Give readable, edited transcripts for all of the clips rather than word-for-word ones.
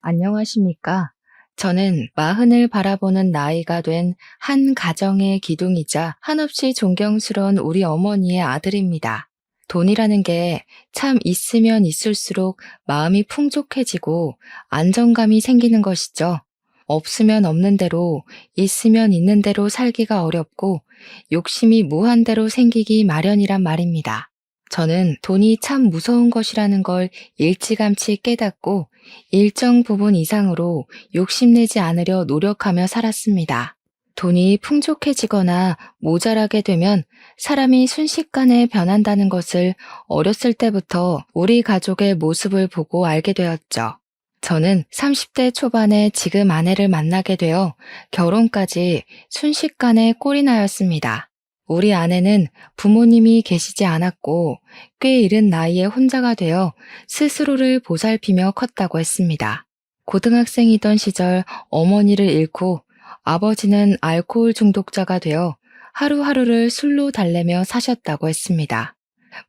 안녕하십니까? 저는 마흔을 바라보는 나이가 된 한 가정의 기둥이자 한없이 존경스러운 우리 어머니의 아들입니다. 돈이라는 게 참 있으면 있을수록 마음이 풍족해지고 안정감이 생기는 것이죠. 없으면 없는 대로, 있으면 있는 대로 살기가 어렵고 욕심이 무한대로 생기기 마련이란 말입니다. 저는 돈이 참 무서운 것이라는 걸 일찌감치 깨닫고 일정 부분 이상으로 욕심내지 않으려 노력하며 살았습니다. 돈이 풍족해지거나 모자라게 되면 사람이 순식간에 변한다는 것을 어렸을 때부터 우리 가족의 모습을 보고 알게 되었죠. 저는 30대 초반에 지금 아내를 만나게 되어 결혼까지 순식간에 꼴이 나였습니다. 우리 아내는 부모님이 계시지 않았고 꽤 이른 나이에 혼자가 되어 스스로를 보살피며 컸다고 했습니다. 고등학생이던 시절 어머니를 잃고 아버지는 알코올 중독자가 되어 하루하루를 술로 달래며 사셨다고 했습니다.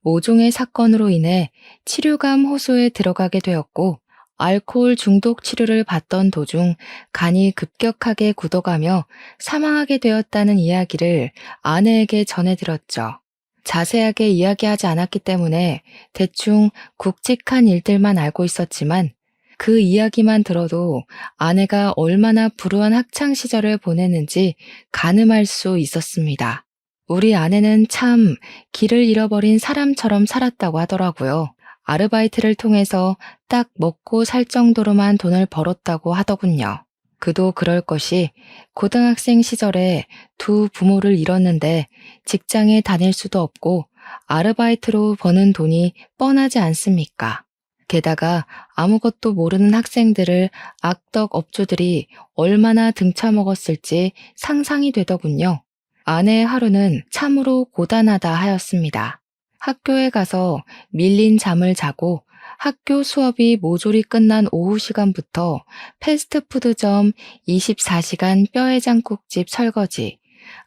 모종의 사건으로 인해 치료감 호소에 들어가게 되었고 알코올 중독 치료를 받던 도중 간이 급격하게 굳어가며 사망하게 되었다는 이야기를 아내에게 전해 들었죠. 자세하게 이야기하지 않았기 때문에 대충 굵직한 일들만 알고 있었지만 그 이야기만 들어도 아내가 얼마나 불우한 학창 시절을 보냈는지 가늠할 수 있었습니다. 우리 아내는 참 길을 잃어버린 사람처럼 살았다고 하더라고요. 아르바이트를 통해서 딱 먹고 살 정도로만 돈을 벌었다고 하더군요. 그도 그럴 것이 고등학생 시절에 두 부모를 잃었는데 직장에 다닐 수도 없고 아르바이트로 버는 돈이 뻔하지 않습니까? 게다가 아무것도 모르는 학생들을 악덕 업주들이 얼마나 등쳐먹었을지 상상이 되더군요. 아내의 하루는 참으로 고단하다 하였습니다. 학교에 가서 밀린 잠을 자고 학교 수업이 모조리 끝난 오후 시간부터 패스트푸드점 24시간 뼈해장국집 설거지,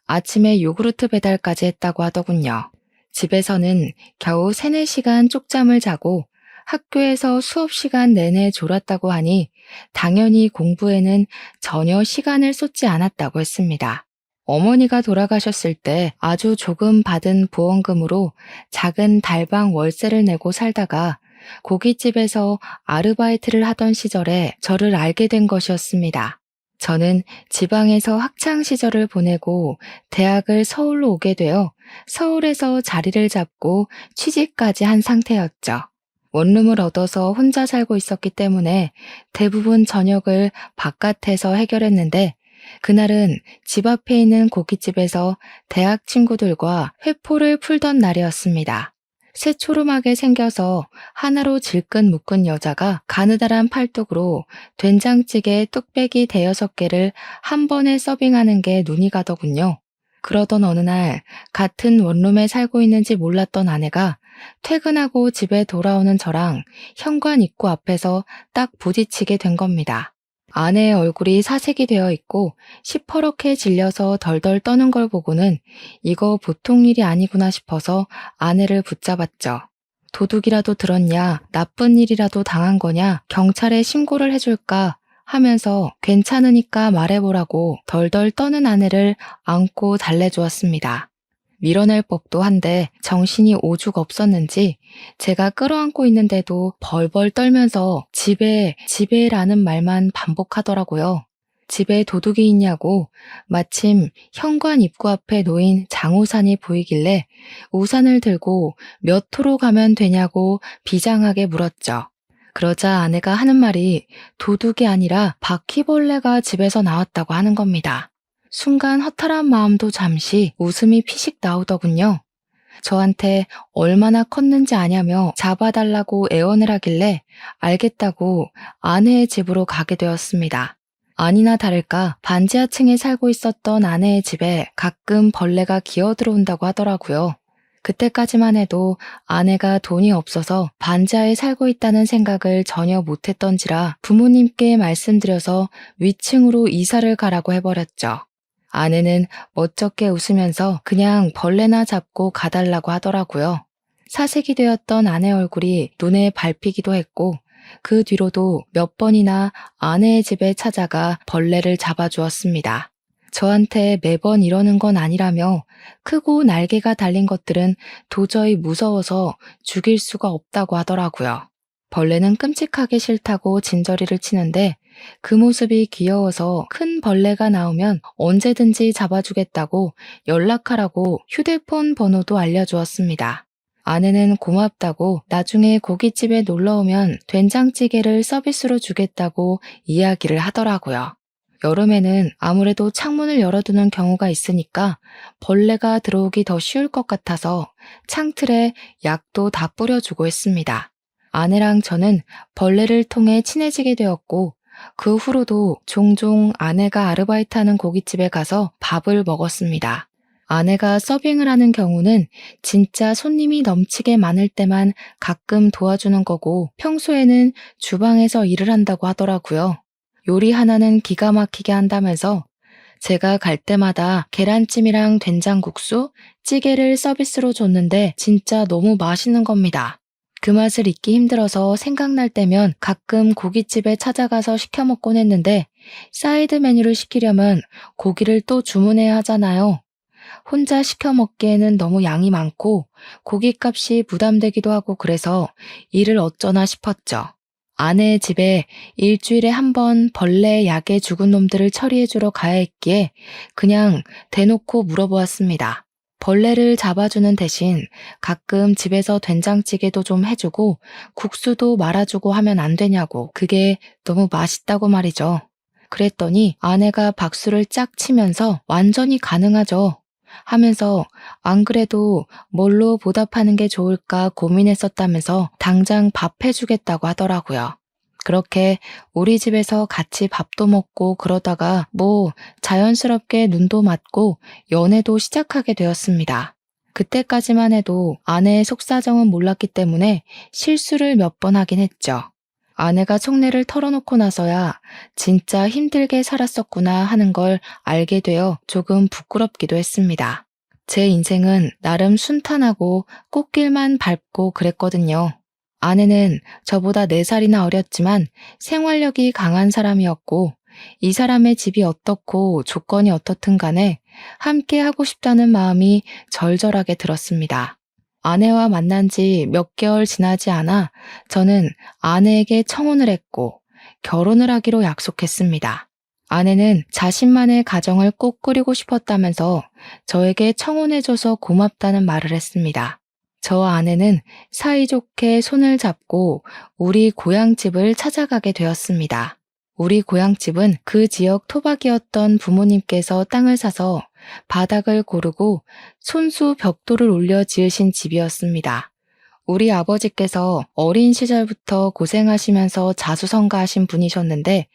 아침에 요구르트 배달까지 했다고 하더군요. 집에서는 겨우 3, 4시간 쪽잠을 자고 학교에서 수업 시간 내내 졸았다고 하니 당연히 공부에는 전혀 시간을 쏟지 않았다고 했습니다. 어머니가 돌아가셨을 때 아주 조금 받은 보험금으로 작은 달방 월세를 내고 살다가 고깃집에서 아르바이트를 하던 시절에 저를 알게 된 것이었습니다. 저는 지방에서 학창 시절을 보내고 대학을 서울로 오게 되어 서울에서 자리를 잡고 취직까지 한 상태였죠. 원룸을 얻어서 혼자 살고 있었기 때문에 대부분 저녁을 바깥에서 해결했는데 그날은 집 앞에 있는 고깃집에서 대학 친구들과 회포를 풀던 날이었습니다. 새초롬하게 생겨서 하나로 질끈 묶은 여자가 가느다란 팔뚝으로 된장찌개 뚝배기 대여섯 개를 한 번에 서빙하는 게 눈이 가더군요. 그러던 어느 날 같은 원룸에 살고 있는지 몰랐던 아내가 퇴근하고 집에 돌아오는 저랑 현관 입구 앞에서 딱 부딪히게 된 겁니다. 아내의 얼굴이 사색이 되어 있고 시퍼렇게 질려서 덜덜 떠는 걸 보고는 이거 보통 일이 아니구나 싶어서 아내를 붙잡았죠. 도둑이라도 들었냐, 나쁜 일이라도 당한 거냐, 경찰에 신고를 해줄까 하면서 괜찮으니까 말해보라고 덜덜 떠는 아내를 안고 달래주었습니다. 밀어낼 법도 한데 정신이 오죽 없었는지 제가 끌어안고 있는데도 벌벌 떨면서 집에라는 말만 반복하더라고요. 집에 도둑이 있냐고 마침 현관 입구 앞에 놓인 장우산이 보이길래 우산을 들고 몇 호로 가면 되냐고 비장하게 물었죠. 그러자 아내가 하는 말이 도둑이 아니라 바퀴벌레가 집에서 나왔다고 하는 겁니다. 순간 허탈한 마음도 잠시 웃음이 피식 나오더군요. 저한테 얼마나 컸는지 아냐며 잡아달라고 애원을 하길래 알겠다고 아내의 집으로 가게 되었습니다. 아니나 다를까 반지하층에 살고 있었던 아내의 집에 가끔 벌레가 기어들어온다고 하더라고요. 그때까지만 해도 아내가 돈이 없어서 반지하에 살고 있다는 생각을 전혀 못했던지라 부모님께 말씀드려서 위층으로 이사를 가라고 해버렸죠. 아내는 멋쩍게 웃으면서 그냥 벌레나 잡고 가달라고 하더라고요. 사색이 되었던 아내 얼굴이 눈에 밟히기도 했고 그 뒤로도 몇 번이나 아내의 집에 찾아가 벌레를 잡아주었습니다. 저한테 매번 이러는 건 아니라며 크고 날개가 달린 것들은 도저히 무서워서 죽일 수가 없다고 하더라고요. 벌레는 끔찍하게 싫다고 진저리를 치는데 그 모습이 귀여워서 큰 벌레가 나오면 언제든지 잡아주겠다고 연락하라고 휴대폰 번호도 알려주었습니다. 아내는 고맙다고 나중에 고깃집에 놀러 오면 된장찌개를 서비스로 주겠다고 이야기를 하더라고요. 여름에는 아무래도 창문을 열어두는 경우가 있으니까 벌레가 들어오기 더 쉬울 것 같아서 창틀에 약도 다 뿌려주고 했습니다. 아내랑 저는 벌레를 통해 친해지게 되었고 그 후로도 종종 아내가 아르바이트하는 고깃집에 가서 밥을 먹었습니다. 아내가 서빙을 하는 경우는 진짜 손님이 넘치게 많을 때만 가끔 도와주는 거고 평소에는 주방에서 일을 한다고 하더라고요. 요리 하나는 기가 막히게 한다면서 제가 갈 때마다 계란찜이랑 된장국수, 찌개를 서비스로 줬는데 진짜 너무 맛있는 겁니다. 그 맛을 잊기 힘들어서 생각날 때면 가끔 고깃집에 찾아가서 시켜 먹곤 했는데 사이드 메뉴를 시키려면 고기를 또 주문해야 하잖아요. 혼자 시켜 먹기에는 너무 양이 많고 고깃값이 부담되기도 하고 그래서 일을 어쩌나 싶었죠. 아내의 집에 일주일에 한 번 벌레 약에 죽은 놈들을 처리해주러 가야 했기에 그냥 대놓고 물어보았습니다. 벌레를 잡아주는 대신 가끔 집에서 된장찌개도 좀 해주고 국수도 말아주고 하면 안 되냐고 그게 너무 맛있다고 말이죠. 그랬더니 아내가 박수를 짝 치면서 완전히 가능하죠. 하면서 안 그래도 뭘로 보답하는 게 좋을까 고민했었다면서 당장 밥 해주겠다고 하더라고요. 그렇게 우리 집에서 같이 밥도 먹고 그러다가 자연스럽게 눈도 맞고 연애도 시작하게 되었습니다. 그때까지만 해도 아내의 속사정은 몰랐기 때문에 실수를 몇 번 하긴 했죠. 아내가 속내를 털어놓고 나서야 진짜 힘들게 살았었구나 하는 걸 알게 되어 조금 부끄럽기도 했습니다. 제 인생은 나름 순탄하고 꽃길만 밟고 그랬거든요. 아내는 저보다 4살이나 어렸지만 생활력이 강한 사람이었고 이 사람의 집이 어떻고 조건이 어떻든 간에 함께 하고 싶다는 마음이 절절하게 들었습니다. 아내와 만난 지 몇 개월 지나지 않아 저는 아내에게 청혼을 했고 결혼을 하기로 약속했습니다. 아내는 자신만의 가정을 꼭 꾸리고 싶었다면서 저에게 청혼해줘서 고맙다는 말을 했습니다. 저와 아내는 사이좋게 손을 잡고 우리 고향집을 찾아가게 되었습니다. 우리 고향집은 그 지역 토박이었던 부모님께서 땅을 사서 바닥을 고르고 손수 벽돌을 올려 지으신 집이었습니다. 우리 아버지께서 어린 시절부터 고생하시면서 자수성가하신 분이셨는데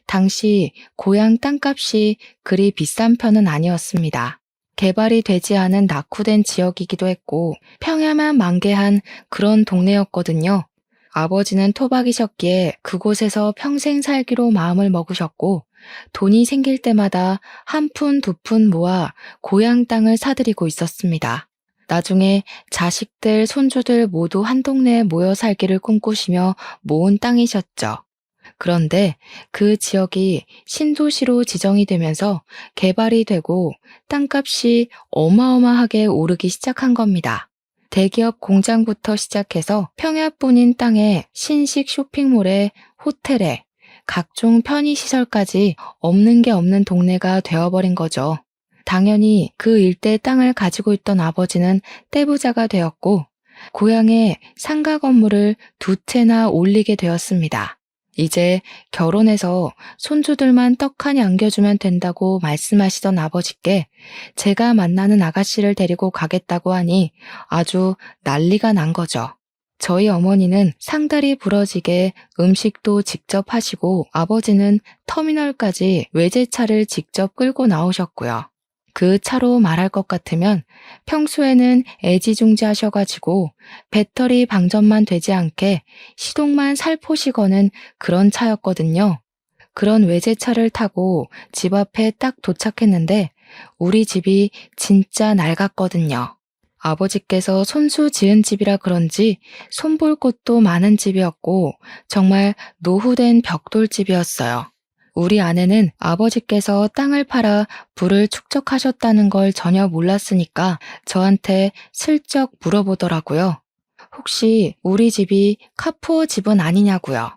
당시 고향 땅값이 그리 비싼 편은 아니었습니다. 개발이 되지 않은 낙후된 지역이기도 했고 평야만 만개한 그런 동네였거든요. 아버지는 토박이셨기에 그곳에서 평생 살기로 마음을 먹으셨고 돈이 생길 때마다 한 푼, 두 푼 모아 고향 땅을 사들이고 있었습니다. 나중에 자식들, 손주들 모두 한 동네에 모여 살기를 꿈꾸시며 모은 땅이셨죠. 그런데 그 지역이 신도시로 지정이 되면서 개발이 되고 땅값이 어마어마하게 오르기 시작한 겁니다. 대기업 공장부터 시작해서 평야뿐인 땅에 신식 쇼핑몰에 호텔에 각종 편의시설까지 없는 게 없는 동네가 되어버린 거죠. 당연히 그 일대 땅을 가지고 있던 아버지는 떼부자가 되었고 고향에 상가 건물을 2채나 올리게 되었습니다. 이제 결혼해서 손주들만 떡하니 안겨주면 된다고 말씀하시던 아버지께 제가 만나는 아가씨를 데리고 가겠다고 하니 아주 난리가 난 거죠. 저희 어머니는 상다리 부러지게 음식도 직접 하시고 아버지는 터미널까지 외제차를 직접 끌고 나오셨고요. 그 차로 말할 것 같으면 평소에는 애지중지 하셔가지고 배터리 방전만 되지 않게 시동만 살포시 거는 그런 차였거든요. 그런 외제차를 타고 집 앞에 딱 도착했는데 우리 집이 진짜 낡았거든요. 아버지께서 손수 지은 집이라 그런지 손볼 곳도 많은 집이었고 정말 노후된 벽돌집이었어요. 우리 아내는 아버지께서 땅을 팔아 부를 축적하셨다는 걸 전혀 몰랐으니까 저한테 슬쩍 물어보더라고요. 혹시 우리 집이 카푸어 집은 아니냐고요.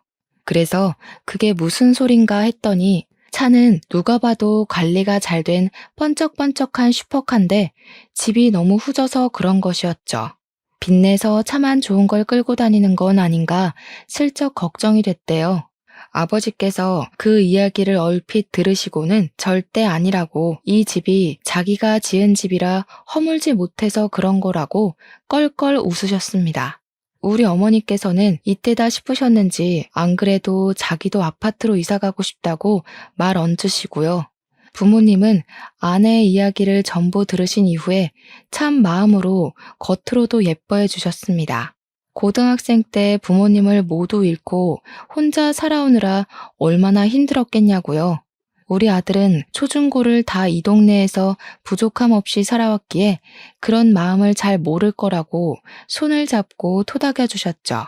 그래서 그게 무슨 소린가 했더니 차는 누가 봐도 관리가 잘 된 번쩍번쩍한 슈퍼카인데 집이 너무 후져서 그런 것이었죠. 빚내서 차만 좋은 걸 끌고 다니는 건 아닌가 슬쩍 걱정이 됐대요. 아버지께서 그 이야기를 얼핏 들으시고는 절대 아니라고 이 집이 자기가 지은 집이라 허물지 못해서 그런 거라고 껄껄 웃으셨습니다. 우리 어머니께서는 이때다 싶으셨는지 안 그래도 자기도 아파트로 이사 가고 싶다고 말 얹으시고요. 부모님은 아내의 이야기를 전부 들으신 이후에 참 마음으로 겉으로도 예뻐해 주셨습니다. 고등학생 때 부모님을 모두 잃고 혼자 살아오느라 얼마나 힘들었겠냐고요. 우리 아들은 초중고를 다 이 동네에서 부족함 없이 살아왔기에 그런 마음을 잘 모를 거라고 손을 잡고 토닥여 주셨죠.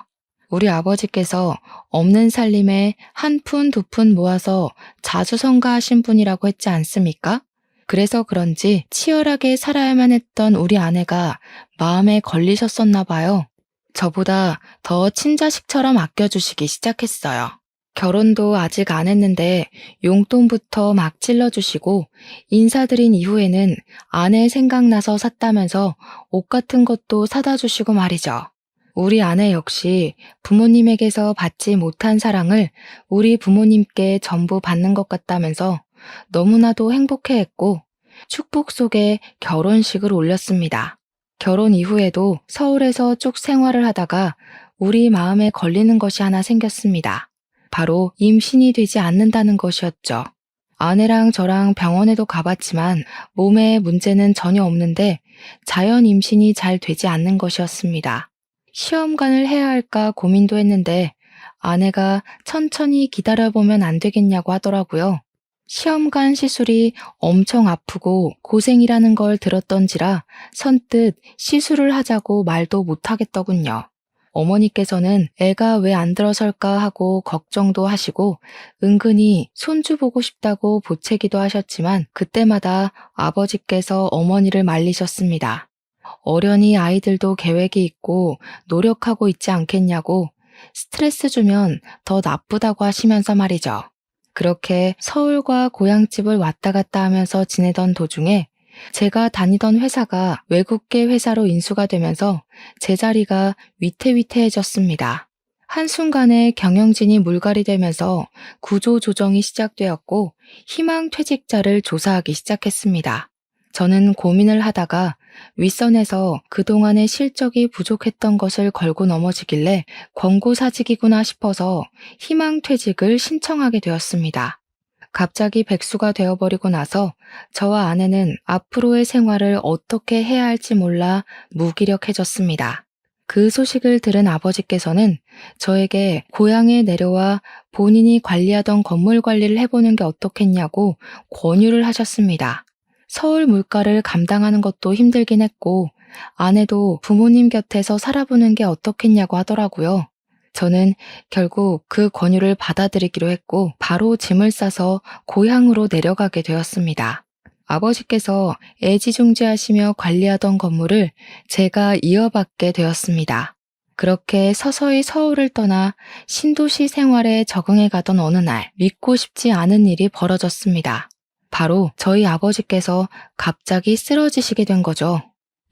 우리 아버지께서 없는 살림에 한 푼 두 푼 모아서 자수성가하신 분이라고 했지 않습니까? 그래서 그런지 치열하게 살아야만 했던 우리 아내가 마음에 걸리셨었나 봐요. 저보다 더 친자식처럼 아껴주시기 시작했어요. 결혼도 아직 안 했는데 용돈부터 막 찔러주시고 인사드린 이후에는 아내 생각나서 샀다면서 옷 같은 것도 사다 주시고 말이죠. 우리 아내 역시 부모님에게서 받지 못한 사랑을 우리 부모님께 전부 받는 것 같다면서 너무나도 행복해했고 축복 속에 결혼식을 올렸습니다. 결혼 이후에도 서울에서 쭉 생활을 하다가 우리 마음에 걸리는 것이 하나 생겼습니다. 바로 임신이 되지 않는다는 것이었죠. 아내랑 저랑 병원에도 가봤지만 몸에 문제는 전혀 없는데 자연 임신이 잘 되지 않는 것이었습니다. 시험관을 해야 할까 고민도 했는데 아내가 천천히 기다려보면 안 되겠냐고 하더라고요. 시험관 시술이 엄청 아프고 고생이라는 걸 들었던지라 선뜻 시술을 하자고 말도 못하겠더군요. 어머니께서는 애가 왜 안 들어설까 하고 걱정도 하시고 은근히 손주 보고 싶다고 보채기도 하셨지만 그때마다 아버지께서 어머니를 말리셨습니다. 어련히 아이들도 계획이 있고 노력하고 있지 않겠냐고 스트레스 주면 더 나쁘다고 하시면서 말이죠. 그렇게 서울과 고향집을 왔다 갔다 하면서 지내던 도중에 제가 다니던 회사가 외국계 회사로 인수가 되면서 제 자리가 위태위태해졌습니다. 한순간에 경영진이 물갈이 되면서 구조 조정이 시작되었고 희망 퇴직자를 조사하기 시작했습니다. 저는 고민을 하다가 윗선에서 그동안의 실적이 부족했던 것을 걸고 넘어지길래 권고사직이구나 싶어서 희망퇴직을 신청하게 되었습니다. 갑자기 백수가 되어버리고 나서 저와 아내는 앞으로의 생활을 어떻게 해야 할지 몰라 무기력해졌습니다. 그 소식을 들은 아버지께서는 저에게 고향에 내려와 본인이 관리하던 건물 관리를 해보는 게 어떻겠냐고 권유를 하셨습니다. 서울 물가를 감당하는 것도 힘들긴 했고 아내도 부모님 곁에서 살아보는 게 어떻겠냐고 하더라고요. 저는 결국 그 권유를 받아들이기로 했고 바로 짐을 싸서 고향으로 내려가게 되었습니다. 아버지께서 애지중지하시며 관리하던 건물을 제가 이어받게 되었습니다. 그렇게 서서히 서울을 떠나 신도시 생활에 적응해 가던 어느 날 믿고 싶지 않은 일이 벌어졌습니다. 바로 저희 아버지께서 갑자기 쓰러지시게 된 거죠.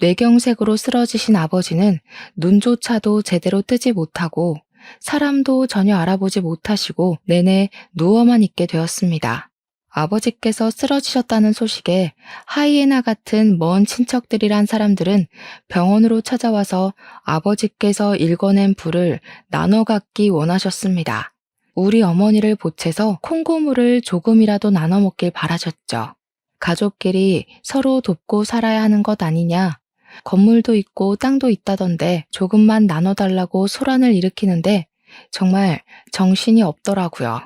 뇌경색으로 쓰러지신 아버지는 눈조차도 제대로 뜨지 못하고 사람도 전혀 알아보지 못하시고 내내 누워만 있게 되었습니다. 아버지께서 쓰러지셨다는 소식에 하이에나 같은 먼 친척들이란 사람들은 병원으로 찾아와서 아버지께서 일궈낸 불을 나눠 갖기 원하셨습니다. 우리 어머니를 보채서 콩고물을 조금이라도 나눠 먹길 바라셨죠. 가족끼리 서로 돕고 살아야 하는 것 아니냐. 건물도 있고 땅도 있다던데 조금만 나눠달라고 소란을 일으키는데 정말 정신이 없더라고요.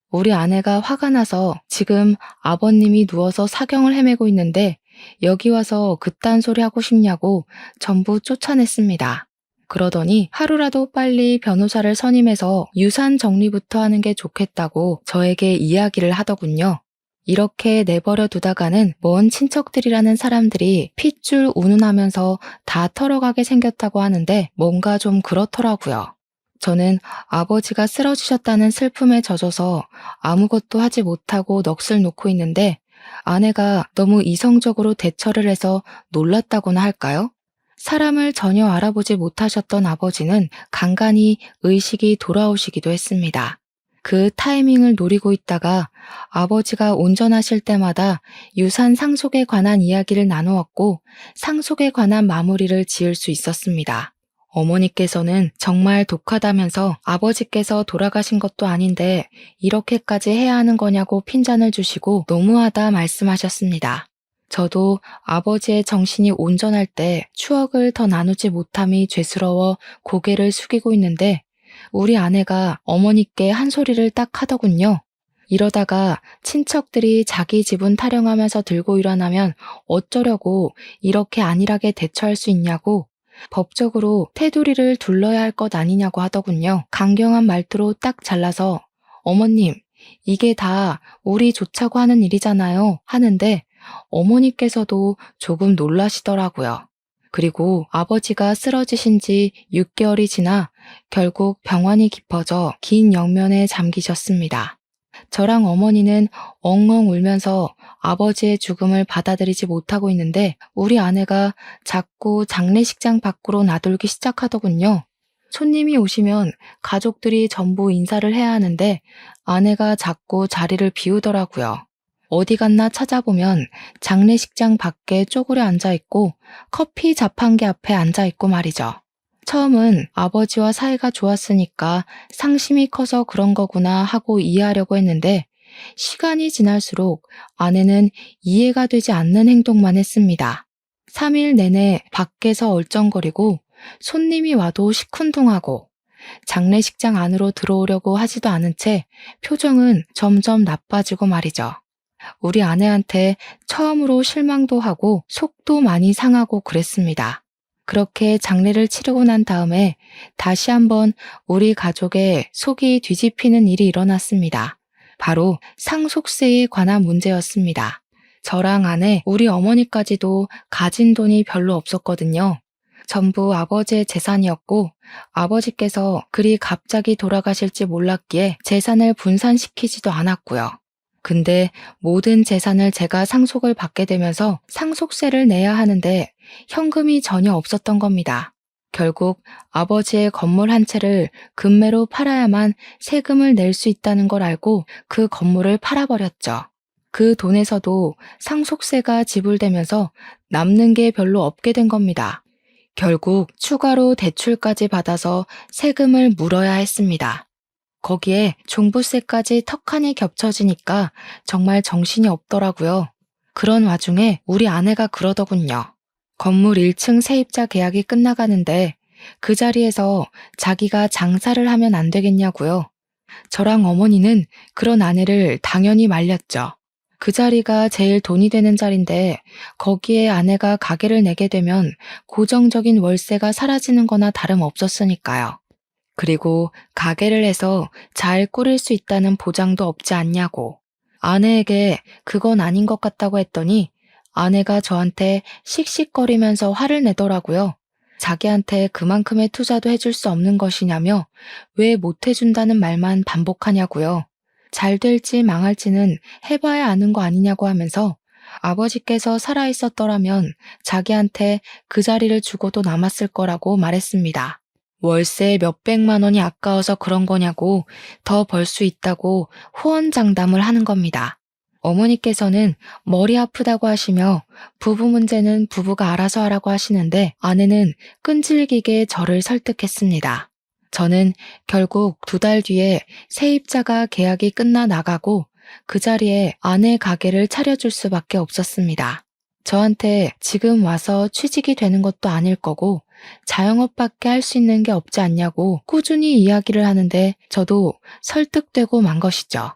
우리 아내가 화가 나서 지금 아버님이 누워서 사경을 헤매고 있는데 여기 와서 그딴 소리 하고 싶냐고 전부 쫓아냈습니다. 그러더니 하루라도 빨리 변호사를 선임해서 유산 정리부터 하는 게 좋겠다고 저에게 이야기를 하더군요. 이렇게 내버려 두다가는 먼 친척들이라는 사람들이 핏줄 운운하면서 다 털어가게 생겼다고 하는데 뭔가 좀 그렇더라고요. 저는 아버지가 쓰러지셨다는 슬픔에 젖어서 아무것도 하지 못하고 넋을 놓고 있는데 아내가 너무 이성적으로 대처를 해서 놀랐다고나 할까요? 사람을 전혀 알아보지 못하셨던 아버지는 간간히 의식이 돌아오시기도 했습니다. 그 타이밍을 노리고 있다가 아버지가 온전하실 때마다 유산 상속에 관한 이야기를 나누었고 상속에 관한 마무리를 지을 수 있었습니다. 어머니께서는 정말 독하다면서 아버지께서 돌아가신 것도 아닌데 이렇게까지 해야 하는 거냐고 핀잔을 주시고 너무하다 말씀하셨습니다. 저도 아버지의 정신이 온전할 때 추억을 더 나누지 못함이 죄스러워 고개를 숙이고 있는데 우리 아내가 어머니께 한 소리를 딱 하더군요. 이러다가 친척들이 자기 지분 타령하면서 들고 일어나면 어쩌려고 이렇게 안일하게 대처할 수 있냐고 법적으로 테두리를 둘러야 할 것 아니냐고 하더군요. 강경한 말투로 딱 잘라서 어머님, 이게 다 우리 좋자고 하는 일이잖아요 하는데 어머니께서도 조금 놀라시더라고요. 그리고 아버지가 쓰러지신 지 6개월이 지나 결국 병환이 깊어져 긴 영면에 잠기셨습니다. 저랑 어머니는 엉엉 울면서 아버지의 죽음을 받아들이지 못하고 있는데 우리 아내가 자꾸 장례식장 밖으로 나돌기 시작하더군요. 손님이 오시면 가족들이 전부 인사를 해야 하는데 아내가 자꾸 자리를 비우더라고요. 어디 갔나 찾아보면 장례식장 밖에 쪼그려 앉아있고 커피 자판기 앞에 앉아있고 말이죠. 처음은 아버지와 사이가 좋았으니까 상심이 커서 그런 거구나 하고 이해하려고 했는데 시간이 지날수록 아내는 이해가 되지 않는 행동만 했습니다. 3일 내내 밖에서 얼쩡거리고 손님이 와도 시큰둥하고 장례식장 안으로 들어오려고 하지도 않은 채 표정은 점점 나빠지고 말이죠. 우리 아내한테 처음으로 실망도 하고 속도 많이 상하고 그랬습니다. 그렇게 장례를 치르고 난 다음에 다시 한번 우리 가족의 속이 뒤집히는 일이 일어났습니다. 바로 상속세에 관한 문제였습니다. 저랑 아내, 우리 어머니까지도 가진 돈이 별로 없었거든요. 전부 아버지의 재산이었고 아버지께서 그리 갑자기 돌아가실지 몰랐기에 재산을 분산시키지도 않았고요. 근데 모든 재산을 제가 상속을 받게 되면서 상속세를 내야 하는데 현금이 전혀 없었던 겁니다. 결국 아버지의 건물 한 채를 금매로 팔아야만 세금을 낼 수 있다는 걸 알고 그 건물을 팔아버렸죠. 그 돈에서도 상속세가 지불되면서 남는 게 별로 없게 된 겁니다. 결국 추가로 대출까지 받아서 세금을 물어야 했습니다. 거기에 종부세까지 턱하니 겹쳐지니까 정말 정신이 없더라고요. 그런 와중에 우리 아내가 그러더군요. 건물 1층 세입자 계약이 끝나가는데 그 자리에서 자기가 장사를 하면 안 되겠냐고요. 저랑 어머니는 그런 아내를 당연히 말렸죠. 그 자리가 제일 돈이 되는 자리인데 거기에 아내가 가게를 내게 되면 고정적인 월세가 사라지는 거나 다름없었으니까요. 그리고 가게를 해서 잘 꾸릴 수 있다는 보장도 없지 않냐고. 아내에게 그건 아닌 것 같다고 했더니 아내가 저한테 씩씩거리면서 화를 내더라고요. 자기한테 그만큼의 투자도 해줄 수 없는 것이냐며 왜 못 해준다는 말만 반복하냐고요. 잘 될지 망할지는 해봐야 아는 거 아니냐고 하면서 아버지께서 살아있었더라면 자기한테 그 자리를 주고도 남았을 거라고 말했습니다. 월세 몇백만 원이 아까워서 그런 거냐고 더 벌 수 있다고 호언장담을 하는 겁니다. 어머니께서는 머리 아프다고 하시며 부부 문제는 부부가 알아서 하라고 하시는데 아내는 끈질기게 저를 설득했습니다. 저는 결국 2달 뒤에 세입자가 계약이 끝나 나가고 그 자리에 아내 가게를 차려줄 수밖에 없었습니다. 저한테 지금 와서 취직이 되는 것도 아닐 거고 자영업밖에 할 수 있는 게 없지 않냐고 꾸준히 이야기를 하는데 저도 설득되고 만 것이죠.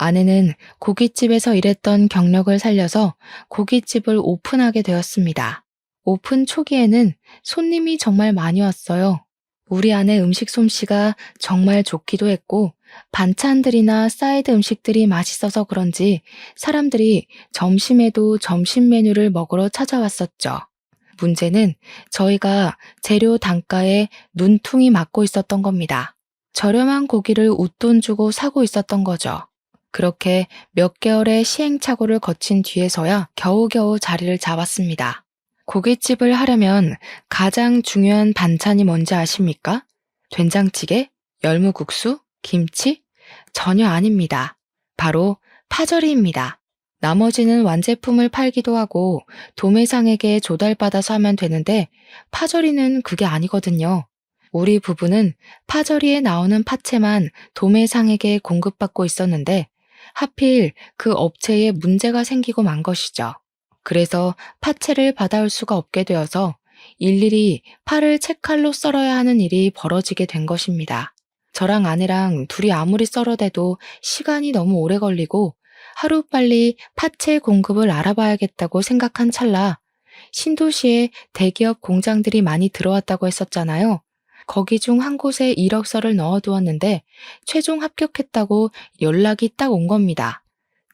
아내는 고깃집에서 일했던 경력을 살려서 고깃집을 오픈하게 되었습니다. 오픈 초기에는 손님이 정말 많이 왔어요. 우리 아내 음식 솜씨가 정말 좋기도 했고, 반찬들이나 사이드 음식들이 맛있어서 그런지 사람들이 점심에도 점심 메뉴를 먹으러 찾아왔었죠. 문제는 저희가 재료 단가에 눈퉁이 맞고 있었던 겁니다. 저렴한 고기를 웃돈 주고 사고 있었던 거죠. 그렇게 몇 개월의 시행착오를 거친 뒤에서야 겨우겨우 자리를 잡았습니다. 고깃집을 하려면 가장 중요한 반찬이 뭔지 아십니까? 된장찌개? 열무국수? 김치? 전혀 아닙니다. 바로 파절이입니다. 나머지는 완제품을 팔기도 하고 도매상에게 조달받아서 하면 되는데 파절이는 그게 아니거든요. 우리 부부는 파절이에 나오는 파채만 도매상에게 공급받고 있었는데 하필 그 업체에 문제가 생기고 만 것이죠. 그래서 파채를 받아올 수가 없게 되어서 일일이 파를 채칼로 썰어야 하는 일이 벌어지게 된 것입니다. 저랑 아내랑 둘이 아무리 썰어대도 시간이 너무 오래 걸리고 하루빨리 파채 공급을 알아봐야겠다고 생각한 찰나 신도시에 대기업 공장들이 많이 들어왔다고 했었잖아요. 거기 중 한 곳에 이력서를 넣어두었는데 최종 합격했다고 연락이 딱 온 겁니다.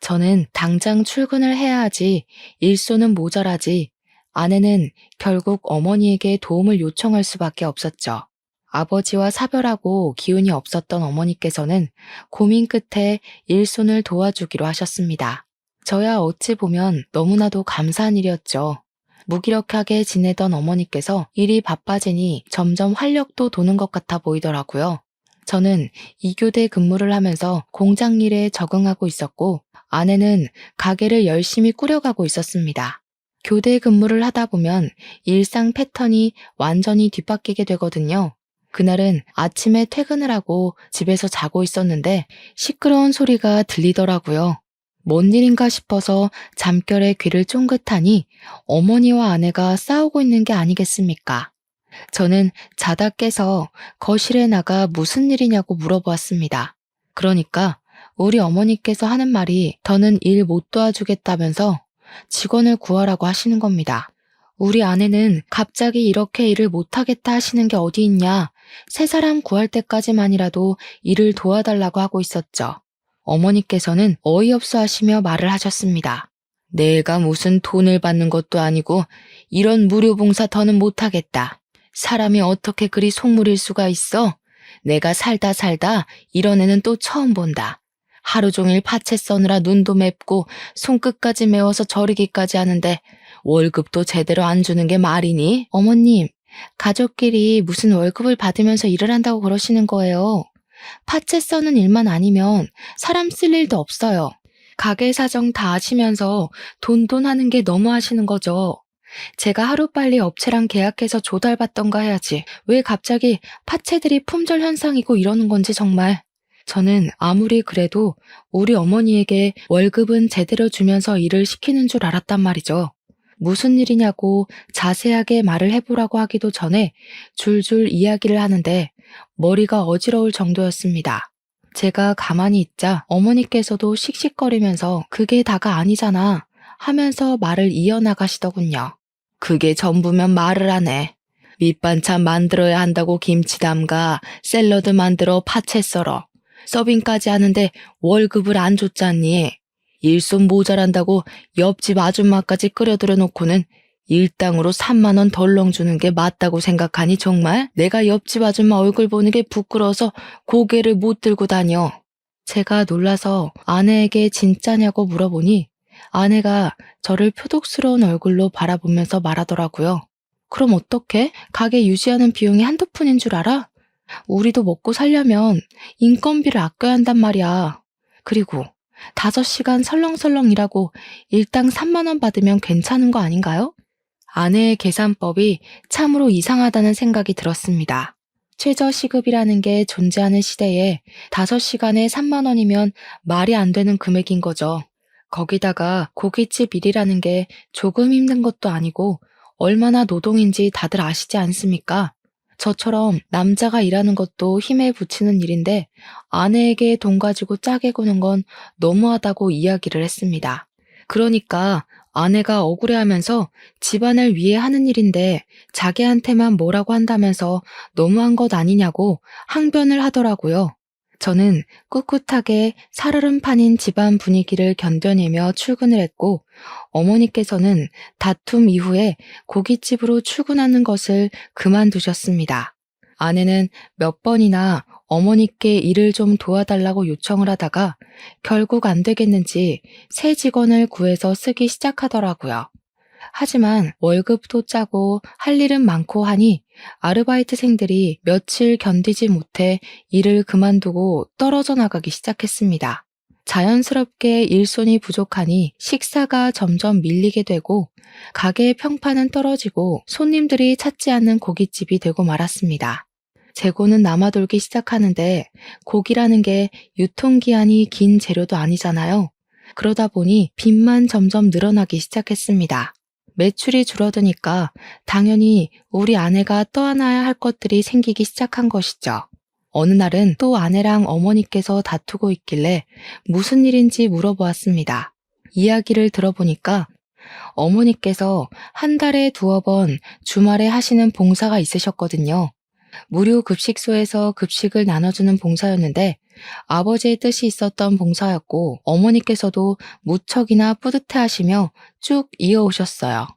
저는 당장 출근을 해야 하지, 일손은 모자라지, 아내는 결국 어머니에게 도움을 요청할 수밖에 없었죠. 아버지와 사별하고 기운이 없었던 어머니께서는 고민 끝에 일손을 도와주기로 하셨습니다. 저야 어찌 보면 너무나도 감사한 일이었죠. 무기력하게 지내던 어머니께서 일이 바빠지니 점점 활력도 도는 것 같아 보이더라고요. 저는 2교대 근무를 하면서 공장 일에 적응하고 있었고 아내는 가게를 열심히 꾸려가고 있었습니다. 교대 근무를 하다 보면 일상 패턴이 완전히 뒤바뀌게 되거든요. 그날은 아침에 퇴근을 하고 집에서 자고 있었는데 시끄러운 소리가 들리더라고요. 뭔 일인가 싶어서 잠결에 귀를 쫑긋하니 어머니와 아내가 싸우고 있는 게 아니겠습니까? 저는 자다 깨서 거실에 나가 무슨 일이냐고 물어보았습니다. 그러니까 우리 어머니께서 하는 말이 더는 일 못 도와주겠다면서 직원을 구하라고 하시는 겁니다. 우리 아내는 갑자기 이렇게 일을 못하겠다 하시는 게 어디 있냐, 새 사람 구할 때까지만이라도 일을 도와달라고 하고 있었죠. 어머니께서는 어이없어 하시며 말을 하셨습니다. 내가 무슨 돈을 받는 것도 아니고 이런 무료 봉사 더는 못하겠다. 사람이 어떻게 그리 속물일 수가 있어? 내가 살다 이런 애는 또 처음 본다. 하루 종일 파채 써느라 눈도 맵고 손끝까지 매워서 저리기까지 하는데 월급도 제대로 안 주는 게 말이니? 어머님, 가족끼리 무슨 월급을 받으면서 일을 한다고 그러시는 거예요. 파채 써는 일만 아니면 사람 쓸 일도 없어요. 가게 사정 다 아시면서 돈 하는 게 너무 하시는 거죠. 제가 하루빨리 업체랑 계약해서 조달받던가 해야지. 왜 갑자기 파채들이 품절 현상이고 이러는 건지 정말. 저는 아무리 그래도 우리 어머니에게 월급은 제대로 주면서 일을 시키는 줄 알았단 말이죠. 무슨 일이냐고 자세하게 말을 해보라고 하기도 전에 줄줄 이야기를 하는데 머리가 어지러울 정도였습니다. 제가 가만히 있자 어머니께서도 씩씩거리면서 그게 다가 아니잖아 하면서 말을 이어나가시더군요. 그게 전부면 말을 안 해. 밑반찬 만들어야 한다고 김치 담가, 샐러드 만들어 파채 썰어. 서빙까지 하는데 월급을 안 줬잖니. 일손 모자란다고 옆집 아줌마까지 끌어들여 놓고는 일당으로 3만 원 덜렁 주는 게 맞다고 생각하니 정말? 내가 옆집 아줌마 얼굴 보는 게 부끄러워서 고개를 못 들고 다녀. 제가 놀라서 아내에게 진짜냐고 물어보니 아내가 저를 표독스러운 얼굴로 바라보면서 말하더라고요. 그럼 어떡해? 가게 유지하는 비용이 한두 푼인 줄 알아? 우리도 먹고 살려면 인건비를 아껴야 한단 말이야. 그리고 5시간 설렁설렁 일하고 일당 3만 원 받으면 괜찮은 거 아닌가요? 아내의 계산법이 참으로 이상하다는 생각이 들었습니다. 최저시급이라는 게 존재하는 시대에 5시간에 3만 원이면 말이 안 되는 금액인 거죠. 거기다가 고깃집 일이라는 게 조금 힘든 것도 아니고 얼마나 노동인지 다들 아시지 않습니까? 저처럼 남자가 일하는 것도 힘에 부치는 일인데 아내에게 돈 가지고 짜게 구는 건 너무하다고 이야기를 했습니다. 그러니까 아내가 억울해하면서 집안을 위해 하는 일인데 자기한테만 뭐라고 한다면서 너무한 것 아니냐고 항변을 하더라고요. 저는 꿋꿋하게 살얼음판인 집안 분위기를 견뎌내며 출근을 했고 어머니께서는 다툼 이후에 고깃집으로 출근하는 것을 그만두셨습니다. 아내는 몇 번이나 어머니께 일을 좀 도와달라고 요청을 하다가 결국 안 되겠는지 새 직원을 구해서 쓰기 시작하더라고요. 하지만 월급도 짜고 할 일은 많고 하니 아르바이트생들이 며칠 견디지 못해 일을 그만두고 떨어져 나가기 시작했습니다. 자연스럽게 일손이 부족하니 식사가 점점 밀리게 되고 가게의 평판은 떨어지고 손님들이 찾지 않는 고깃집이 되고 말았습니다. 재고는 남아돌기 시작하는데 고기라는 게 유통기한이 긴 재료도 아니잖아요. 그러다 보니 빚만 점점 늘어나기 시작했습니다. 매출이 줄어드니까 당연히 우리 아내가 떠안아야 할 것들이 생기기 시작한 것이죠. 어느 날은 또 아내랑 어머니께서 다투고 있길래 무슨 일인지 물어보았습니다. 이야기를 들어보니까 어머니께서 한 달에 2번 주말에 하시는 봉사가 있으셨거든요. 무료 급식소에서 급식을 나눠주는 봉사였는데 아버지의 뜻이 있었던 봉사였고 어머니께서도 무척이나 뿌듯해하시며 쭉 이어오셨어요.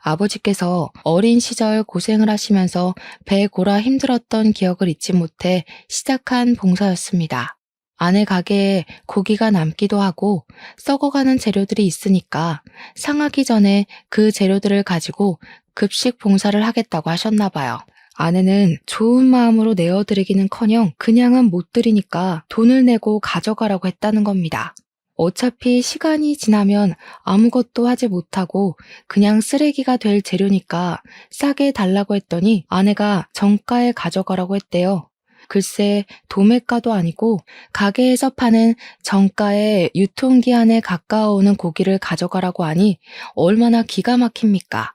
아버지께서 어린 시절 고생을 하시면서 배 골아 힘들었던 기억을 잊지 못해 시작한 봉사였습니다. 아내 가게에 고기가 남기도 하고 썩어가는 재료들이 있으니까 상하기 전에 그 재료들을 가지고 급식 봉사를 하겠다고 하셨나 봐요. 아내는 좋은 마음으로 내어드리기는커녕 그냥은 못 드리니까 돈을 내고 가져가라고 했다는 겁니다. 어차피 시간이 지나면 아무것도 하지 못하고 그냥 쓰레기가 될 재료니까 싸게 달라고 했더니 아내가 정가에 가져가라고 했대요. 글쎄 도매가도 아니고 가게에서 파는 정가의 유통기한에 가까워오는 고기를 가져가라고 하니 얼마나 기가 막힙니까?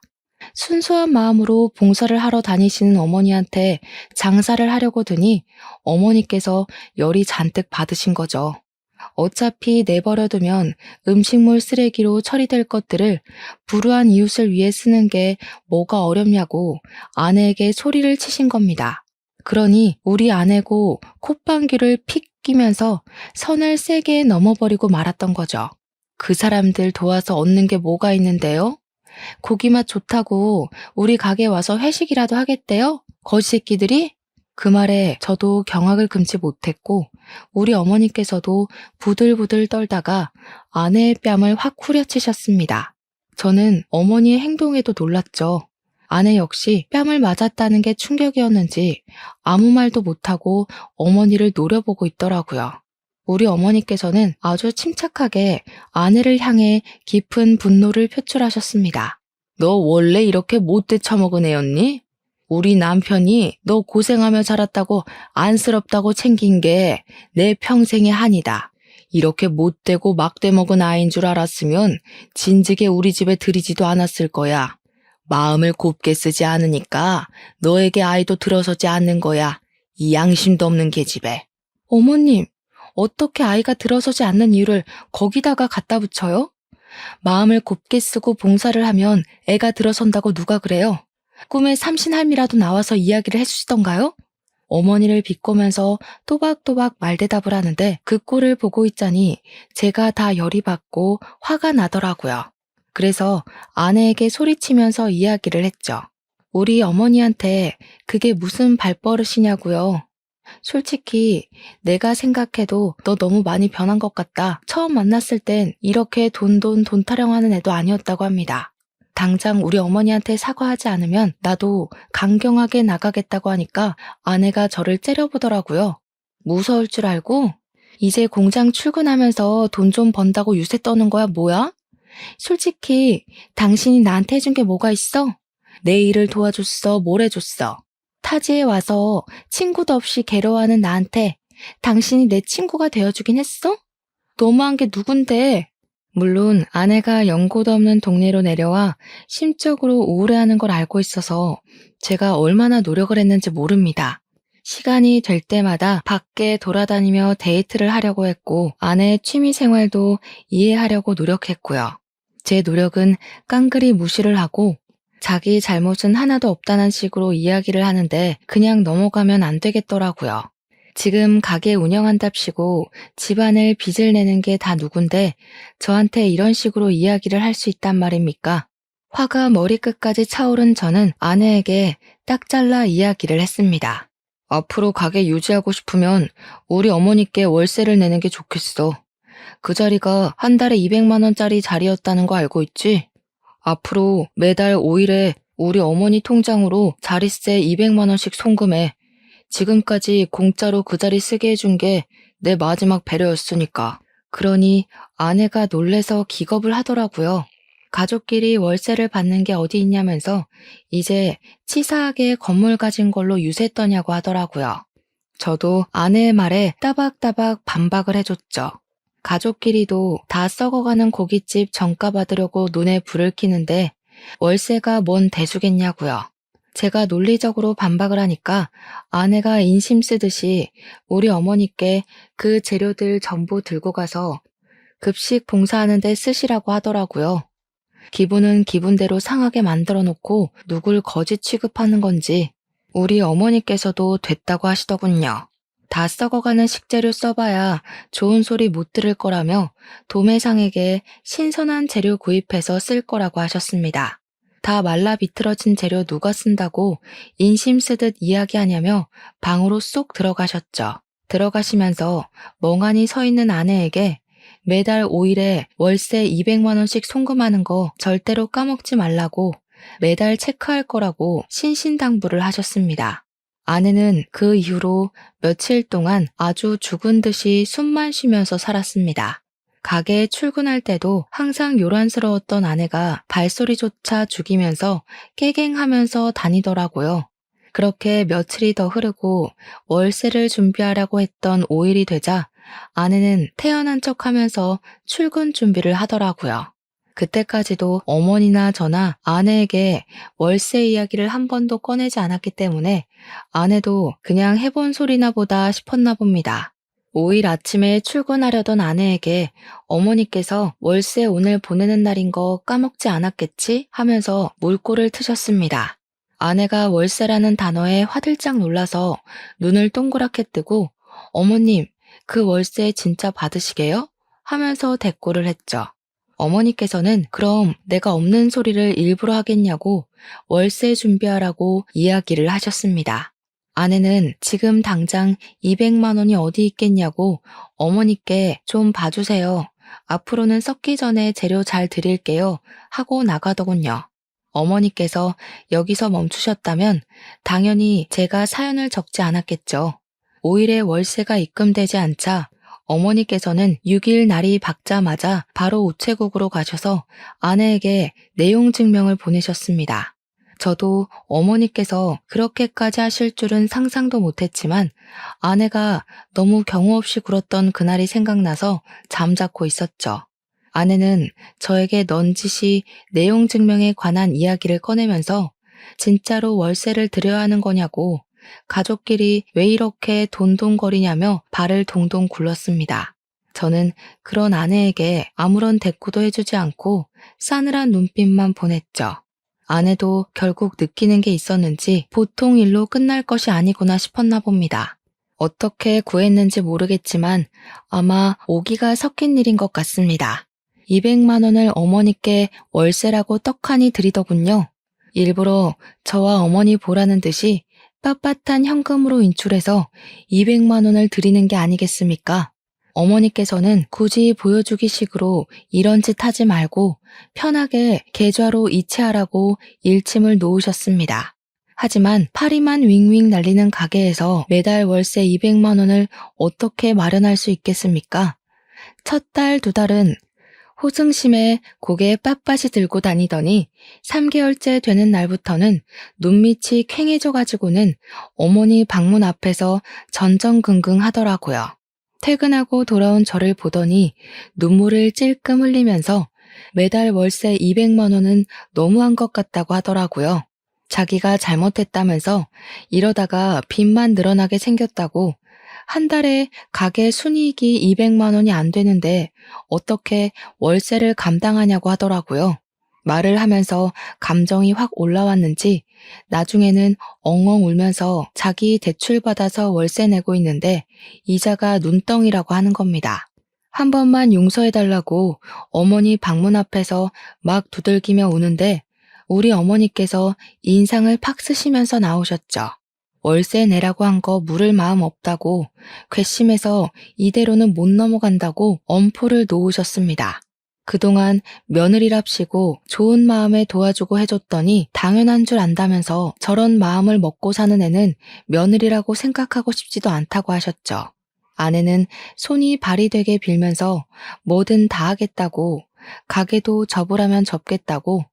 순수한 마음으로 봉사를 하러 다니시는 어머니한테 장사를 하려고 드니 어머니께서 열이 잔뜩 받으신 거죠. 어차피 내버려두면 음식물 쓰레기로 처리될 것들을 불우한 이웃을 위해 쓰는 게 뭐가 어렵냐고 아내에게 소리를 치신 겁니다. 그러니 우리 아내고 콧방귀를 픽 끼면서 선을 세게 넘어버리고 말았던 거죠. 그 사람들 도와서 얻는 게 뭐가 있는데요? 고기 맛 좋다고 우리 가게 와서 회식이라도 하겠대요? 거지 새끼들이? 그 말에 저도 경악을 금치 못했고 우리 어머니께서도 부들부들 떨다가 아내의 뺨을 확 후려치셨습니다. 저는 어머니의 행동에도 놀랐죠. 아내 역시 뺨을 맞았다는 게 충격이었는지 아무 말도 못하고 어머니를 노려보고 있더라고요. 우리 어머니께서는 아주 침착하게 아내를 향해 깊은 분노를 표출하셨습니다. 너 원래 이렇게 못돼 처먹은 애였니? 우리 남편이 너 고생하며 자랐다고 안쓰럽다고 챙긴 게 내 평생의 한이다. 이렇게 못되고 막돼 먹은 아이인 줄 알았으면 진즉에 우리 집에 들이지도 않았을 거야. 마음을 곱게 쓰지 않으니까 너에게 아이도 들어서지 않는 거야. 이 양심도 없는 계집애. 어머님, 어떻게 아이가 들어서지 않는 이유를 거기다가 갖다 붙여요? 마음을 곱게 쓰고 봉사를 하면 애가 들어선다고 누가 그래요? 꿈에 삼신할미라도 나와서 이야기를 해주시던가요? 어머니를 비꼬면서 또박또박 말대답을 하는데 그 꼴을 보고 있자니 제가 다 열이 받고 화가 나더라고요. 그래서 아내에게 소리치면서 이야기를 했죠. 우리 어머니한테 그게 무슨 발버릇이냐고요. 솔직히 내가 생각해도 너 너무 많이 변한 것 같다. 처음 만났을 땐 이렇게 돈 타령하는 애도 아니었다고 합니다. 당장 우리 어머니한테 사과하지 않으면 나도 강경하게 나가겠다고 하니까 아내가 저를 째려보더라고요. 무서울 줄 알고? 이제 공장 출근하면서 돈 좀 번다고 유세 떠는 거야 뭐야? 솔직히 당신이 나한테 해준 게 뭐가 있어? 내 일을 도와줬어, 뭘 해줬어? 타지에 와서 친구도 없이 괴로워하는 나한테 당신이 내 친구가 되어주긴 했어? 너무한 게 누군데? 물론 아내가 연고도 없는 동네로 내려와 심적으로 우울해하는 걸 알고 있어서 제가 얼마나 노력을 했는지 모릅니다. 시간이 될 때마다 밖에 돌아다니며 데이트를 하려고 했고 아내의 취미 생활도 이해하려고 노력했고요. 제 노력은 깡그리 무시를 하고 자기 잘못은 하나도 없다는 식으로 이야기를 하는데 그냥 넘어가면 안 되겠더라고요. 지금 가게 운영한답시고 집안을 빚을 내는 게 다 누군데 저한테 이런 식으로 이야기를 할 수 있단 말입니까? 화가 머리끝까지 차오른 저는 아내에게 딱 잘라 이야기를 했습니다. 앞으로 가게 유지하고 싶으면 우리 어머니께 월세를 내는 게 좋겠어. 그 자리가 한 달에 200만 원짜리 자리였다는 거 알고 있지? 앞으로 매달 5일에 우리 어머니 통장으로 자릿세 200만 원씩 송금해. 지금까지 공짜로 그 자리 쓰게 해준 게 내 마지막 배려였으니까. 그러니 아내가 놀래서 기겁을 하더라고요. 가족끼리 월세를 받는 게 어디 있냐면서 이제 치사하게 건물 가진 걸로 유세 떠냐고 하더라고요. 저도 아내의 말에 따박따박 반박을 해줬죠. 가족끼리도 다 썩어가는 고깃집 정가 받으려고 눈에 불을 켜는데 월세가 뭔 대수겠냐고요. 제가 논리적으로 반박을 하니까 아내가 인심 쓰듯이 우리 어머니께 그 재료들 전부 들고 가서 급식 봉사하는 데 쓰시라고 하더라고요. 기분은 기분대로 상하게 만들어 놓고 누굴 거짓 취급하는 건지 우리 어머니께서도 됐다고 하시더군요. 다 썩어가는 식재료 써봐야 좋은 소리 못 들을 거라며 도매상에게 신선한 재료 구입해서 쓸 거라고 하셨습니다. 다 말라 비틀어진 재료 누가 쓴다고 인심 쓰듯 이야기하냐며 방으로 쏙 들어가셨죠. 들어가시면서 멍하니 서 있는 아내에게 매달 5일에 월세 200만 원씩 송금하는 거 절대로 까먹지 말라고 매달 체크할 거라고 신신당부를 하셨습니다. 아내는 그 이후로 며칠 동안 아주 죽은 듯이 숨만 쉬면서 살았습니다. 가게에 출근할 때도 항상 요란스러웠던 아내가 발소리조차 죽이면서 깨갱하면서 다니더라고요. 그렇게 며칠이 더 흐르고 월세를 준비하라고 했던 5일이 되자 아내는 태연한 척하면서 출근 준비를 하더라고요. 그때까지도 어머니나 저나 아내에게 월세 이야기를 한 번도 꺼내지 않았기 때문에 아내도 그냥 해본 소리나 보다 싶었나 봅니다. 5일 아침에 출근하려던 아내에게 어머니께서 월세 오늘 보내는 날인 거 까먹지 않았겠지? 하면서 물꼬를 트셨습니다. 아내가 월세라는 단어에 화들짝 놀라서 눈을 동그랗게 뜨고 어머님, 그 월세 진짜 받으시게요? 하면서 대꾸를 했죠. 어머니께서는 그럼 내가 없는 소리를 일부러 하겠냐고 월세 준비하라고 이야기를 하셨습니다. 아내는 지금 당장 200만 원이 어디 있겠냐고 어머니께 좀 봐주세요. 앞으로는 썩기 전에 재료 잘 드릴게요. 하고 나가더군요. 어머니께서 여기서 멈추셨다면 당연히 제가 사연을 적지 않았겠죠. 5일에 월세가 입금되지 않자 어머니께서는 6일 날이 밝자마자 바로 우체국으로 가셔서 아내에게 내용 증명을 보내셨습니다. 저도 어머니께서 그렇게까지 하실 줄은 상상도 못했지만 아내가 너무 경우 없이 굴었던 그날이 생각나서 잠자코 있었죠. 아내는 저에게 넌지시 내용 증명에 관한 이야기를 꺼내면서 진짜로 월세를 드려야 하는 거냐고 가족끼리 왜 이렇게 돈돈거리냐며 발을 동동 굴렀습니다. 저는 그런 아내에게 아무런 대꾸도 해주지 않고 싸늘한 눈빛만 보냈죠. 아내도 결국 느끼는 게 있었는지 보통 일로 끝날 것이 아니구나 싶었나 봅니다. 어떻게 구했는지 모르겠지만 아마 오기가 섞인 일인 것 같습니다. 200만 원을 어머니께 월세라고 떡하니 드리더군요. 일부러 저와 어머니 보라는 듯이 빳빳한 현금으로 인출해서 200만 원을 드리는 게 아니겠습니까? 어머니께서는 굳이 보여주기 식으로 이런 짓 하지 말고 편하게 계좌로 이체하라고 일침을 놓으셨습니다. 하지만 파리만 윙윙 날리는 가게에서 매달 월세 200만 원을 어떻게 마련할 수 있겠습니까? 첫 달, 두 달은 호승심에 고개 빳빳이 들고 다니더니 3개월째 되는 날부터는 눈밑이 퀭해져 가지고는 어머니 방문 앞에서 전전긍긍 하더라고요. 퇴근하고 돌아온 저를 보더니 눈물을 찔끔 흘리면서 매달 월세 200만 원은 너무한 것 같다고 하더라고요. 자기가 잘못했다면서 이러다가 빚만 늘어나게 생겼다고 한 달에 가게 순이익이 200만 원이 안 되는데 어떻게 월세를 감당하냐고 하더라고요. 말을 하면서 감정이 확 올라왔는지 나중에는 엉엉 울면서 자기 대출 받아서 월세 내고 있는데 이자가 눈덩이라고 하는 겁니다. 한 번만 용서해달라고 어머니 방문 앞에서 막 두들기며 우는데 우리 어머니께서 인상을 팍 쓰시면서 나오셨죠. 월세 내라고 한 거 물을 마음 없다고 괘씸해서 이대로는 못 넘어간다고 엄포를 놓으셨습니다. 그동안 며느리랍시고 좋은 마음에 도와주고 해줬더니 당연한 줄 안다면서 저런 마음을 먹고 사는 애는 며느리라고 생각하고 싶지도 않다고 하셨죠. 아내는 손이 발이 되게 빌면서 뭐든 다 하겠다고 가게도 접으라면 접겠다고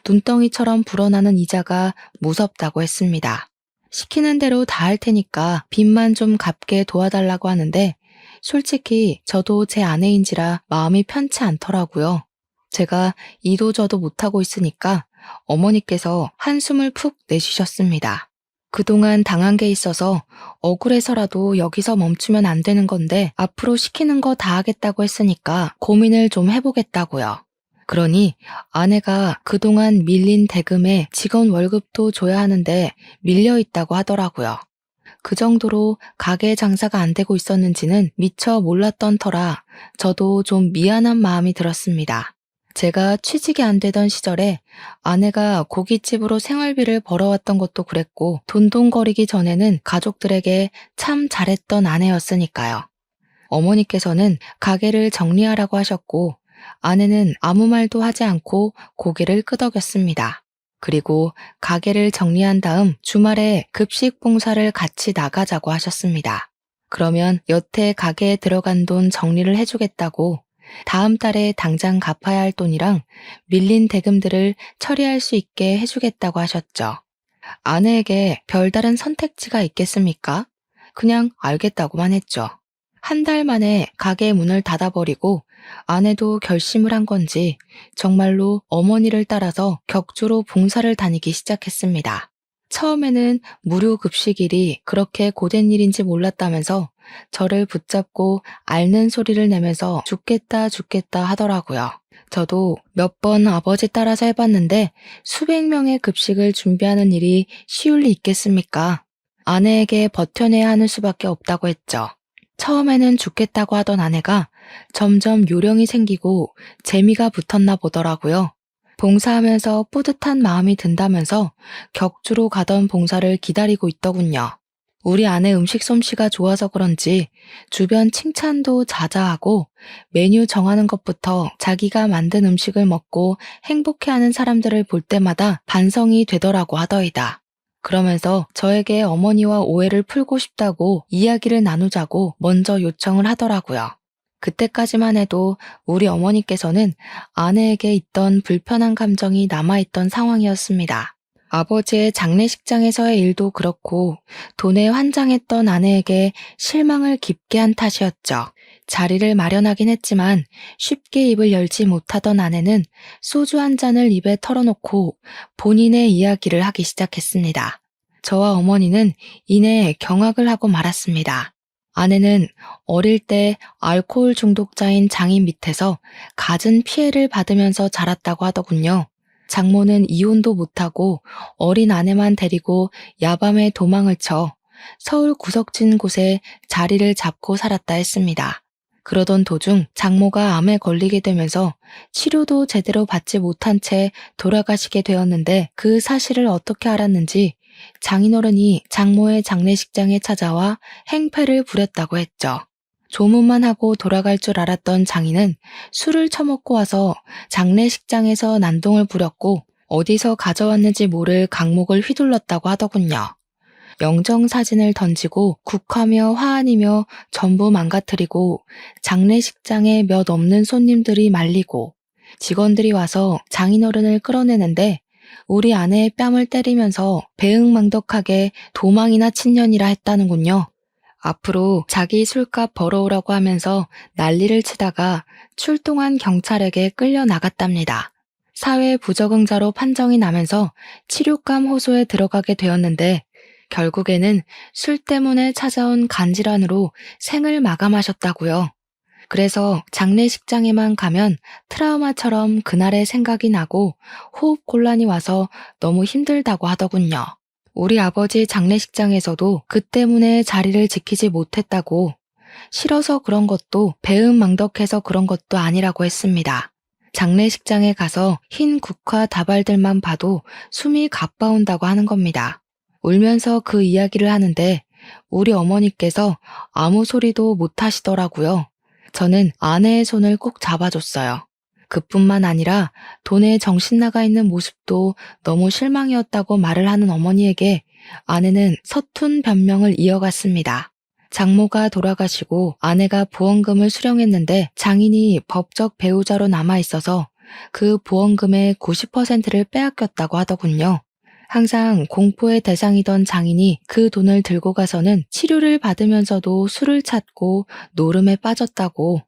눈덩이처럼 불어나는 이자가 무섭다고 했습니다. 시키는 대로 다 할 테니까 빚만 좀 갚게 도와달라고 하는데 솔직히 저도 제 아내인지라 마음이 편치 않더라고요. 제가 이도저도 못하고 있으니까 어머니께서 한숨을 푹 내쉬셨습니다. 그동안 당한 게 있어서 억울해서라도 여기서 멈추면 안 되는 건데 앞으로 시키는 거 다 하겠다고 했으니까 고민을 좀 해보겠다고요. 그러니 아내가 그동안 밀린 대금에 직원 월급도 줘야 하는데 밀려 있다고 하더라고요. 그 정도로 가게 장사가 안 되고 있었는지는 미처 몰랐던 터라 저도 좀 미안한 마음이 들었습니다. 제가 취직이 안 되던 시절에 아내가 고깃집으로 생활비를 벌어왔던 것도 그랬고 돈돈거리기 전에는 가족들에게 참 잘했던 아내였으니까요. 어머니께서는 가게를 정리하라고 하셨고 아내는 아무 말도 하지 않고 고개를 끄덕였습니다. 그리고 가게를 정리한 다음 주말에 급식 봉사를 같이 나가자고 하셨습니다. 그러면 여태 가게에 들어간 돈 정리를 해주겠다고 다음 달에 당장 갚아야 할 돈이랑 밀린 대금들을 처리할 수 있게 해주겠다고 하셨죠. 아내에게 별다른 선택지가 있겠습니까? 그냥 알겠다고만 했죠. 한 달 만에 가게 문을 닫아버리고 아내도 결심을 한 건지 정말로 어머니를 따라서 격주로 봉사를 다니기 시작했습니다. 처음에는 무료 급식일이 그렇게 고된 일인지 몰랐다면서 저를 붙잡고 앓는 소리를 내면서 죽겠다 죽겠다 하더라고요. 저도 몇 번 아버지 따라서 해봤는데 수백 명의 급식을 준비하는 일이 쉬울 리 있겠습니까? 아내에게 버텨내야 하는 수밖에 없다고 했죠. 처음에는 죽겠다고 하던 아내가 점점 요령이 생기고 재미가 붙었나 보더라고요. 봉사하면서 뿌듯한 마음이 든다면서 격주로 가던 봉사를 기다리고 있더군요. 우리 아내 음식 솜씨가 좋아서 그런지 주변 칭찬도 자자하고 메뉴 정하는 것부터 자기가 만든 음식을 먹고 행복해하는 사람들을 볼 때마다 반성이 되더라고 하더이다. 그러면서 저에게 어머니와 오해를 풀고 싶다고 이야기를 나누자고 먼저 요청을 하더라고요. 그때까지만 해도 우리 어머니께서는 아내에게 있던 불편한 감정이 남아있던 상황이었습니다. 아버지의 장례식장에서의 일도 그렇고 돈에 환장했던 아내에게 실망을 깊게 한 탓이었죠. 자리를 마련하긴 했지만 쉽게 입을 열지 못하던 아내는 소주 한 잔을 입에 털어놓고 본인의 이야기를 하기 시작했습니다. 저와 어머니는 이내 경악을 하고 말았습니다. 아내는 어릴 때 알코올 중독자인 장인 밑에서 갖은 피해를 받으면서 자랐다고 하더군요. 장모는 이혼도 못하고 어린 아내만 데리고 야밤에 도망을 쳐 서울 구석진 곳에 자리를 잡고 살았다 했습니다. 그러던 도중 장모가 암에 걸리게 되면서 치료도 제대로 받지 못한 채 돌아가시게 되었는데 그 사실을 어떻게 알았는지 장인어른이 장모의 장례식장에 찾아와 행패를 부렸다고 했죠. 조문만 하고 돌아갈 줄 알았던 장인은 술을 처먹고 와서 장례식장에서 난동을 부렸고 어디서 가져왔는지 모를 강목을 휘둘렀다고 하더군요. 영정사진을 던지고 국화며 화환이며 전부 망가뜨리고 장례식장에 몇 없는 손님들이 말리고 직원들이 와서 장인어른을 끌어내는데 우리 아내의 뺨을 때리면서 배응망덕하게 도망이나 친년이라 했다는군요. 앞으로 자기 술값 벌어오라고 하면서 난리를 치다가 출동한 경찰에게 끌려 나갔답니다. 사회 부적응자로 판정이 나면서 치료감 호소에 들어가게 되었는데 결국에는 술 때문에 찾아온 간질환으로 생을 마감하셨다고요. 그래서 장례식장에만 가면 트라우마처럼 그날의 생각이 나고 호흡 곤란이 와서 너무 힘들다고 하더군요. 우리 아버지 장례식장에서도 그 때문에 자리를 지키지 못했다고, 싫어서 그런 것도 배은망덕해서 그런 것도 아니라고 했습니다. 장례식장에 가서 흰 국화 다발들만 봐도 숨이 가빠온다고 하는 겁니다. 울면서 그 이야기를 하는데 우리 어머니께서 아무 소리도 못 하시더라고요. 저는 아내의 손을 꼭 잡아줬어요. 그뿐만 아니라 돈에 정신 나가 있는 모습도 너무 실망이었다고 말을 하는 어머니에게 아내는 서툰 변명을 이어갔습니다. 장모가 돌아가시고 아내가 보험금을 수령했는데 장인이 법적 배우자로 남아있어서 그 보험금의 90%를 빼앗겼다고 하더군요. 항상 공포의 대상이던 장인이 그 돈을 들고 가서는 치료를 받으면서도 술을 찾고 노름에 빠졌다고.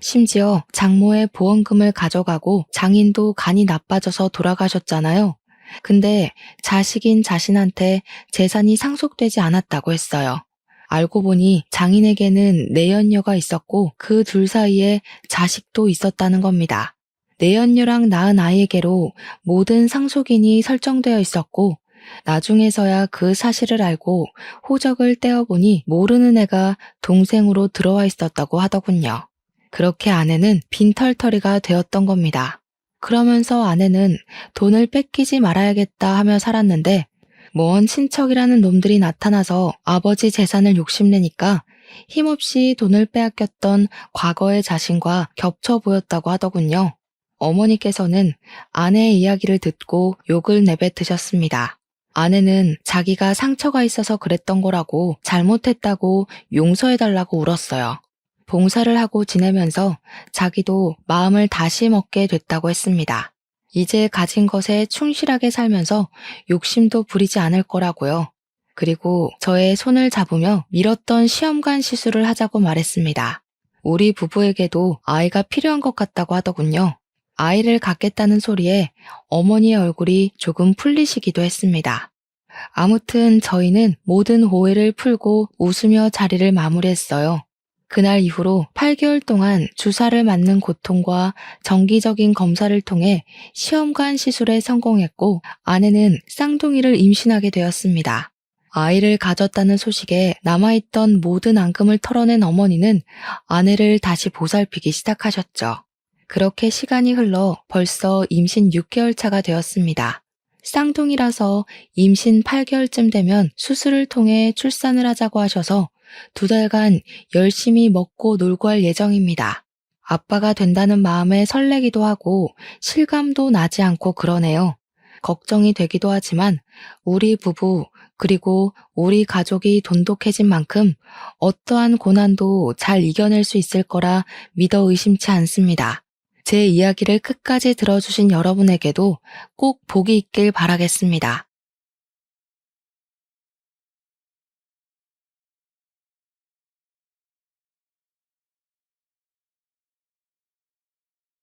심지어 장모의 보험금을 가져가고 장인도 간이 나빠져서 돌아가셨잖아요. 근데 자식인 자신한테 재산이 상속되지 않았다고 했어요. 알고 보니 장인에게는 내연녀가 있었고 그 둘 사이에 자식도 있었다는 겁니다. 내연녀랑 낳은 아이에게로 모든 상속인이 설정되어 있었고 나중에서야 그 사실을 알고 호적을 떼어보니 모르는 애가 동생으로 들어와 있었다고 하더군요. 그렇게 아내는 빈털터리가 되었던 겁니다. 그러면서 아내는 돈을 뺏기지 말아야겠다 하며 살았는데 먼 친척이라는 놈들이 나타나서 아버지 재산을 욕심내니까 힘없이 돈을 빼앗겼던 과거의 자신과 겹쳐 보였다고 하더군요. 어머니께서는 아내의 이야기를 듣고 욕을 내뱉으셨습니다. 아내는 자기가 상처가 있어서 그랬던 거라고 잘못했다고 용서해달라고 울었어요. 봉사를 하고 지내면서 자기도 마음을 다시 먹게 됐다고 했습니다. 이제 가진 것에 충실하게 살면서 욕심도 부리지 않을 거라고요. 그리고 저의 손을 잡으며 미뤘던 시험관 시술을 하자고 말했습니다. 우리 부부에게도 아이가 필요한 것 같다고 하더군요. 아이를 갖겠다는 소리에 어머니의 얼굴이 조금 풀리시기도 했습니다. 아무튼 저희는 모든 오해를 풀고 웃으며 자리를 마무리했어요. 그날 이후로 8개월 동안 주사를 맞는 고통과 정기적인 검사를 통해 시험관 시술에 성공했고 아내는 쌍둥이를 임신하게 되었습니다. 아이를 가졌다는 소식에 남아있던 모든 앙금을 털어낸 어머니는 아내를 다시 보살피기 시작하셨죠. 그렇게 시간이 흘러 벌써 임신 6개월 차가 되었습니다. 쌍둥이라서 임신 8개월쯤 되면 수술을 통해 출산을 하자고 하셔서 2달간 열심히 먹고 놀고 할 예정입니다. 아빠가 된다는 마음에 설레기도 하고 실감도 나지 않고 그러네요. 걱정이 되기도 하지만 우리 부부 그리고 우리 가족이 돈독해진 만큼 어떠한 고난도 잘 이겨낼 수 있을 거라 믿어 의심치 않습니다. 제 이야기를 끝까지 들어주신 여러분에게도 꼭 복이 있길 바라겠습니다.